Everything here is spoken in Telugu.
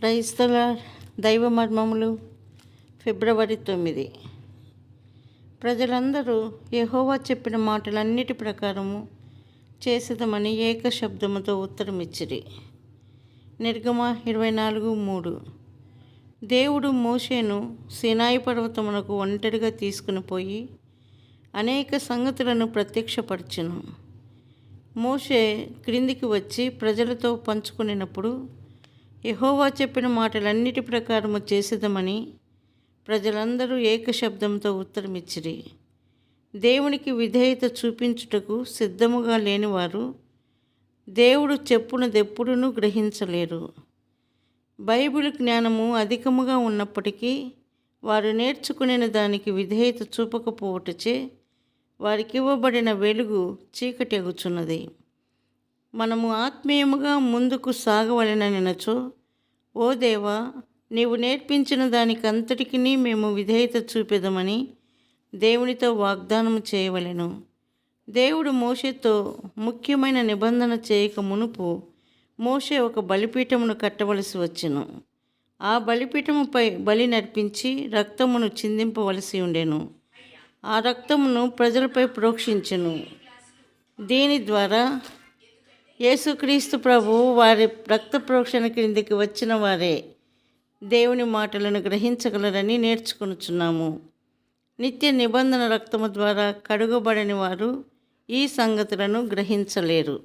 క్రైస్తవ దైవ మర్మములు ఫిబ్రవరి 9. ప్రజలందరూ యెహోవా చెప్పిన మాటలన్నిటి ప్రకారము చేసేదమని ఏక శబ్దముతో ఉత్తరమిచ్చిరి. నిర్గమ 24:3. దేవుడు మోషేను సీనాయి పర్వతమునకు ఒంటరిగా తీసుకుని పోయి అనేక సంగతులను ప్రత్యక్షపరచెను. మోషే క్రిందికి వచ్చి ప్రజలతో పంచుకునేటప్పుడు యెహోవా చెప్పిన మాటలన్నిటి ప్రకారము చేసేదమని ప్రజలందరూ ఏకశబ్దంతో ఉత్తరమిచ్చిరి. దేవునికి విధేయత చూపించుటకు సిద్ధముగా లేనివారు దేవుడు చెప్పునదెప్పుడునూ గ్రహించలేరు. బైబిల్ జ్ఞానము అధికముగా ఉన్నప్పటికీ వారు నేర్చుకునే దానికి విధేయత చూపకపోవటచే వారికివ్వబడిన వెలుగు చీకటి అగుచున్నది. మనము ఆత్మీయముగా ముందుకు సాగవలెననినచో, ఓ దేవా, నీవు నేర్పించిన దానికంతటికి మేము విధేయత చూపెదమని దేవునితో వాగ్దానం చేయవలెను. దేవుడు మోషేతో ముఖ్యమైన నిబంధన చేయక మునుపు మోషే ఒక బలిపీఠమును కట్టవలసి వచ్చెను. ఆ బలిపీఠముపై బలి నర్పించి రక్తమును చిందింపవలసి ఉండెను. ఆ రక్తమును ప్రజలపై ప్రోక్షించెను. దీని ద్వారా యేసుక్రీస్తు ప్రభువు వారి రక్త ప్రోక్షణ క్రిందికి వచ్చిన వారే దేవుని మాటలను గ్రహించగలరని నేర్చుకొనుచున్నాము. నిత్య నిబంధన రక్తము ద్వారా కడుగబడని వారు ఈ సంగతులను గ్రహించలేరు.